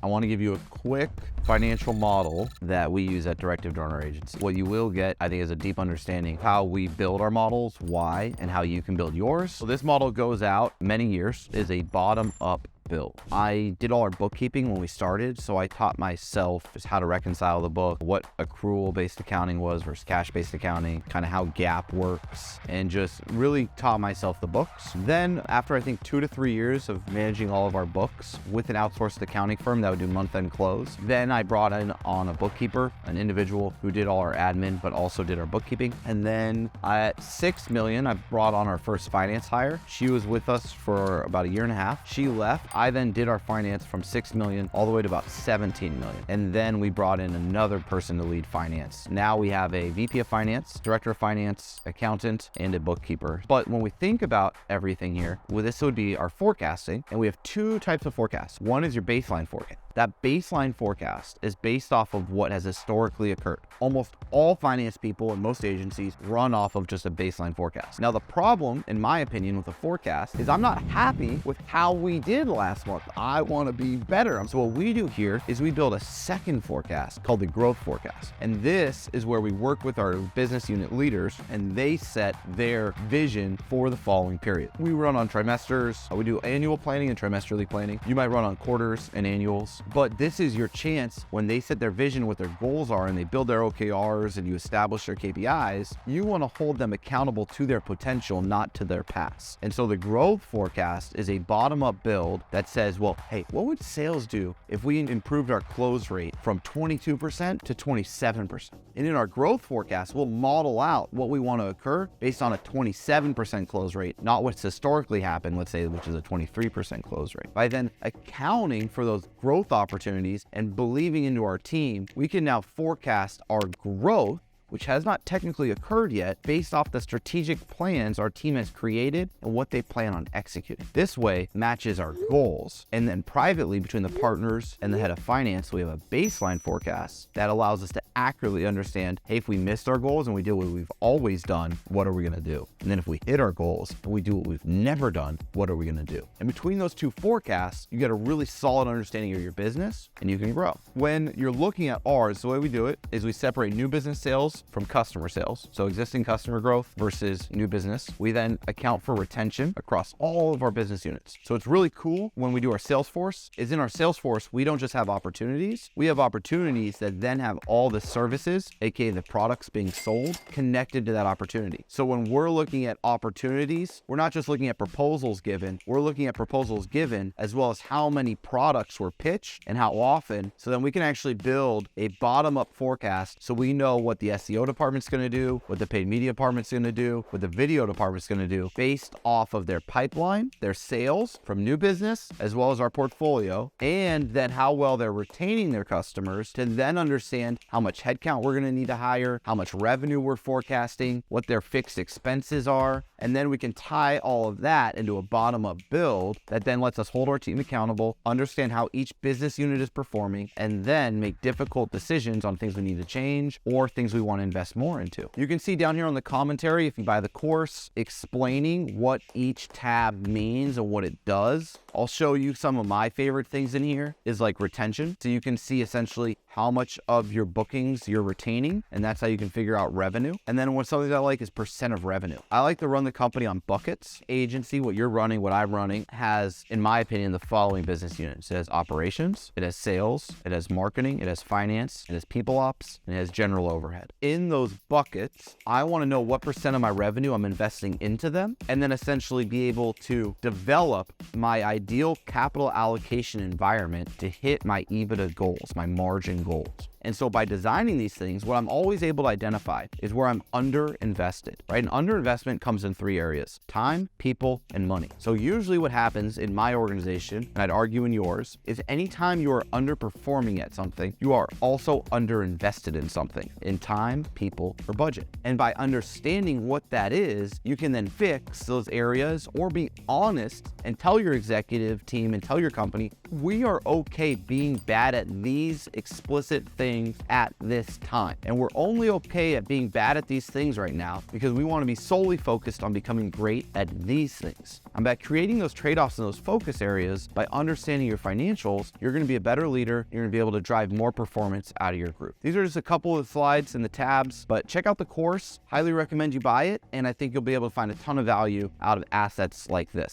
I want to give you a quick financial model that we use at Directive Donor Agency. What you will get, I think, is a deep understanding of how we build our models, why, and how you can build yours. So this model goes out many years, is a bottom-up build. I did all our bookkeeping when we started, so I taught myself just how to reconcile the book, what accrual-based accounting was versus cash-based accounting, kind of how GAAP works, and just really taught myself the books. Then, after I think 2 to 3 years of managing all of our books with an outsourced accounting firm that would do month-end close, then I brought in on a bookkeeper, an individual who did all our admin, but also did our bookkeeping. And then at 6 million, I brought on our first finance hire. She was with us for about 1.5 years. She left. I then did our finance from 6 million all the way to about 17 million. And then we brought in another person to lead finance. Now we have a VP of finance, director of finance, accountant, and a bookkeeper. But when we think about everything here, well, this would be our forecasting. And we have 2 types of forecasts. One is your baseline forecast. That baseline forecast is based off of what has historically occurred. Almost all finance people and most agencies run off of just a baseline forecast. Now, the problem, in my opinion, with the forecast is I'm not happy with how we did last month. I want to be better. So what we do here is we build a second forecast called the growth forecast. And this is where we work with our business unit leaders and they set their vision for the following period. We run on trimesters. We do annual planning and trimesterly planning. You might run on quarters and annuals. But this is your chance when they set their vision, what their goals are, and they build their OKRs and you establish their KPIs, you want to hold them accountable to their potential, not to their past. And so the growth forecast is a bottom-up build that says, well, hey, what would sales do if we improved our close rate from 22% to 27%? And in our growth forecast, we'll model out what we want to occur based on a 27% close rate, not what's historically happened, let's say, which is a 23% close rate. By then accounting for those growth opportunities and believing into our team, we can now forecast our growth, which has not technically occurred yet, based off the strategic plans our team has created and what they plan on executing. This way matches our goals. And then privately between the partners and the head of finance, we have a baseline forecast that allows us to accurately understand, hey, if we missed our goals and we did what we've always done, what are we gonna do? And then if we hit our goals and we do what we've never done, what are we gonna do? And between those 2 forecasts, you get a really solid understanding of your business and you can grow. When you're looking at ours, the way we do it is we separate new business sales from customer sales. So existing customer growth versus new business. We then account for retention across all of our business units. So it's really cool when we do our Salesforce, is in our Salesforce, we don't just have opportunities, we have opportunities that then have all the services, aka the products being sold, connected to that opportunity. So when we're looking at opportunities, we're not just looking at proposals given, we're looking at proposals given as well as how many products were pitched and how often. So then we can actually build a bottom-up forecast so we know what the SEO department's going to do, what the paid media department's going to do, what the video department's going to do based off of their pipeline, their sales from new business, as well as our portfolio, and then how well they're retaining their customers to then understand how much headcount we're going to need to hire, how much revenue we're forecasting, what their fixed expenses are. And then we can tie all of that into a bottom-up build that then lets us hold our team accountable, understand how each business unit is performing, and then make difficult decisions on things we need to change or things we want to invest more into. You can see down here on the commentary, if you buy the course, explaining what each tab means and what it does. I'll show you some of my favorite things in here is like retention. So you can see essentially how much of your bookings you're retaining, and that's how you can figure out revenue. And then what something I like is percent of revenue. I like to run the company on buckets. Agency, what you're running, what I'm running, has, in my opinion, the following business units. It has operations, it has sales, it has marketing, it has finance, it has people ops, and it has general overhead. In those buckets, I want to know what percent of my revenue I'm investing into them, and then essentially be able to develop my ideal capital allocation environment to hit my EBITDA goals, my margin goals. And so by designing these things, what I'm always able to identify is where I'm underinvested, right? And underinvestment comes in 3 areas: time, people, and money. So usually what happens in my organization, and I'd argue in yours, is anytime you are underperforming at something, you are also underinvested in something, in time, people, or budget. And by understanding what that is, you can then fix those areas or be honest and tell your executive team and tell your company, we are okay being bad at these explicit things things at this time. And we're only okay at being bad at these things right now because we want to be solely focused on becoming great at these things. And by creating those trade-offs in those focus areas, by understanding your financials, you're going to be a better leader. You're going to be able to drive more performance out of your group. These are just a couple of slides in the tabs, but check out the course. Highly recommend you buy it. And I think you'll be able to find a ton of value out of assets like this.